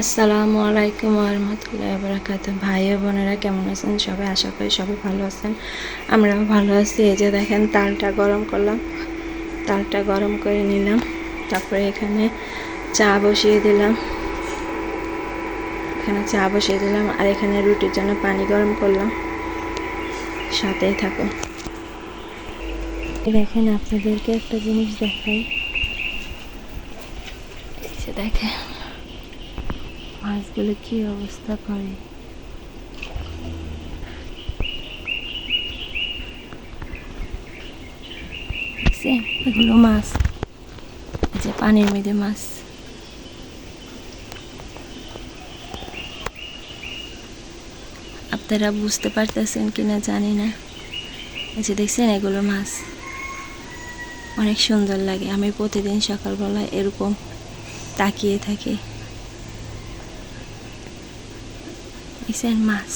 আসসালামু আলাইকুম ওয়া রাহমাতুল্লাহি ওয়া বারাকাতুহু। ভাই ও বোনেরা কেমন আছেন সবাই? আশা করি সবাই ভালো আছেন, আমরাও ভালো আছি। এই যে দেখেন তালটা গরম করলাম, তালটা গরম করে নিলাম, তারপরে এখানে চা বসিয়ে দিলাম, আর এখানে রুটির জন্য পানি গরম করলাম। সাথেই থাকুন। দেখেন আপনাদেরকে একটা জিনিস দেখাই, এই যে দেখেন মাছগুলো কি অবস্থা করে। এগুলো মাছ, এই যে পানির মধ্যে মাছ। আপনারা বুঝতে পারতেছেন কিনা জানি না। এই যে দেখছেন এগুলো মাছ, অনেক সুন্দর লাগে। আমি প্রতিদিন সকালবেলা এরকম তাকিয়ে থাকি। দেখছেন মাছ।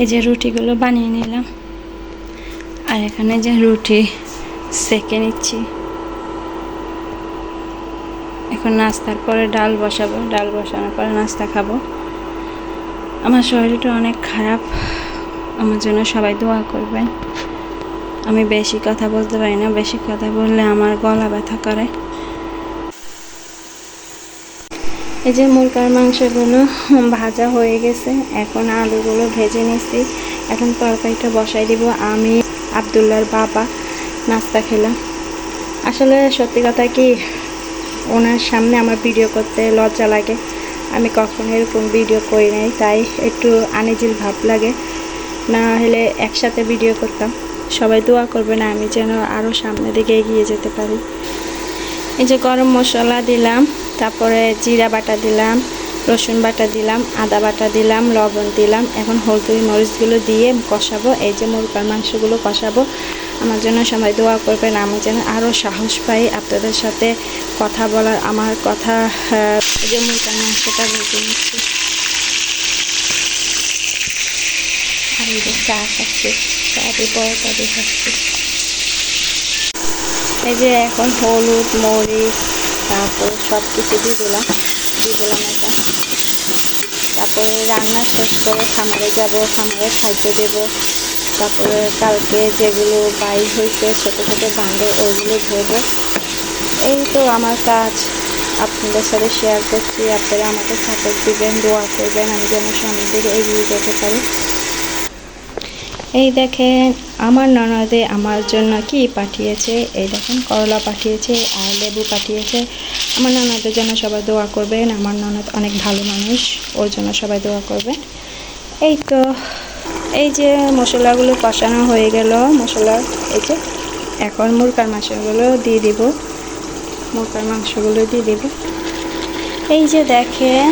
এই যে রুটিগুলো বানিয়ে নিলাম, আর এখানে যে রুটি সেঁকে নিচ্ছি। এখন নাস্তার পরে ডাল বসাবো, ডাল বসানোর পরে নাস্তা খাবো। আমার শরীরটা অনেক খারাপ, আমার জন্য সবাই দোয়া করবেন। আমি বেশি কথা বলতে পারি না, বেশি কথা বললে আমার গলা ব্যথা করে। এই যে মুরগার মাংসগুলো ভাজা হয়ে গেছে, এখন আলুগুলো ভেজে নিচ্ছি। এখন তরকারিটা বসাই দিব। আমি আব্দুল্লাহর বাবা নাস্তা খেলাম। আসলে সত্যি কথা কি, ওনার সামনে আমার ভিডিও করতে লজ্জা লাগে। আমি কখনো এরকম ভিডিও করি নাই, তাই একটু আনইজি ভাব লাগে। না হলে একসাথে ভিডিও করতাম। সবাই দোয়া করবেন আমি যেন আরও সামনের দিকে এগিয়ে যেতে পারি। এই যে গরম মশলা দিলাম, তারপরে জিরা বাটা দিলাম, রসুন বাটা দিলাম, আদা বাটা দিলাম, লবণ দিলাম। এখন হলুদ মরিচগুলো দিয়ে কষাবো। এই যে মুরগার মাংসগুলো কষাবো। আমার জন্য সবাই দোয়া করবেন, আমি যেন আরও সাহস পাই আপনাদের সাথে কথা বলার। আমার কথা এই যে মুরগার মাংসটা ভেজে নিচ্ছি, আর এই যে চা খাচ্ছি, চা দিয়ে পরোটা দিয়ে খাচ্ছি। এই যে এখন হলুদ মরিচ তারপরে সব কিছু দিয়ে দিলাম এটা। তারপরে রান্না শেষ করে খামারে যাব, খামারে খাদ্য দেব। তারপরে কালকে যেগুলো বাইর হয়েছে ছোটো ছোটো বান্ডেল, ওইগুলো ধরবো। এই তো আমার কাজ, আপনাদের সাথে শেয়ার করছি। আপনারা আমাকে সাপোর্ট দিবেন, দোয়া করবেন, আমি যেন সামনের দিকে এগিয়ে যেতে পারি। এই দেখেন আমার ননদে আমার জন্য কি পাঠিয়েছে। এই দেখেন করলা পাঠিয়েছে আর লেবু পাঠিয়েছে। আমার ননদের জন্য সবাই দোয়া করবেন। আমার ননদ অনেক ভালো মানুষ, ওর জন্য সবাই দোয়া করবেন। এই তো এই যে মশলাগুলো কষানো হয়ে গেল, মশলা এই যে এখন মুরগার মাংসগুলো দিয়ে দিব, এই যে দেখেন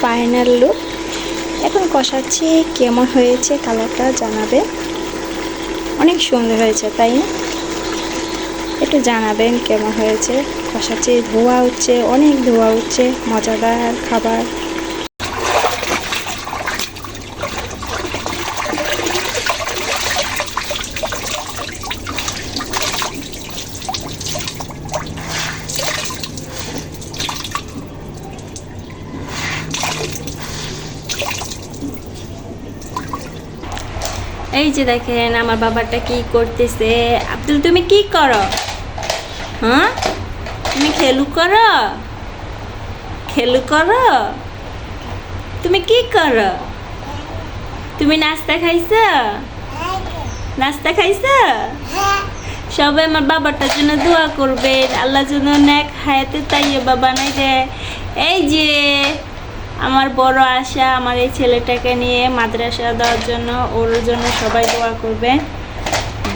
ফাইনাল লুক। এখন কষাচ্ছি, কেমন হয়েছে কালারটা জানাবে। অনেক সুন্দর হয়েছে তাই না? একটু জানাবেন কেমন হয়েছে। কষাচ্ছি, ধোয়া উঠছে, অনেক ধোয়া উঠছে, মজাদার খাবার। এই যে দেখেন আমার বাবাটা কি করতেছে। আব্দুল তুমি কি করো? হ্যাঁ তুমি খেলু করো, তুমি কি করো? তুমি নাস্তা খাইছো? সবাই আমার বাবাটার জন্য দোয়া করবেন, আল্লাহ যেন নেক হায়াতে তাইয়্যিবা বানাই দেয়। এই যে আমার বড় আশা, আমার এই ছেলেটাকে নিয়ে মাদ্রাসা দেওয়ার জন্য, ওর জন্য সবাই দোয়া করবে।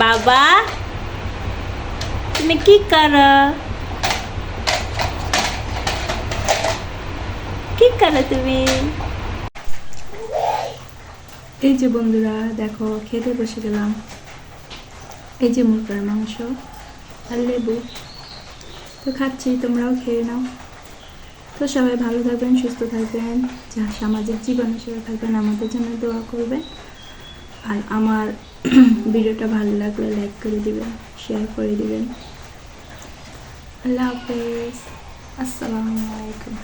বাবা তুমি কি করো? তুমি? এই যে বন্ধুরা দেখো খেতে বসে গেলাম। এই যে মুরগার মাংস, আর লেবু। তো খাচ্ছি, তোমরাও খেয়ে নাও। তো সবাই ভালো থাকবেন, সুস্থ থাকবেন, যা সামাজিক জীবনে সবাই থাকবেন, আমাদের জন্য দোয়া করবেন। আর আমার ভিডিওটা ভালো লাগলে লাইক করে দিবেন, শেয়ার করে দিবেন। আল্লাহ হাফেজ, আসসালামু আলাইকুম।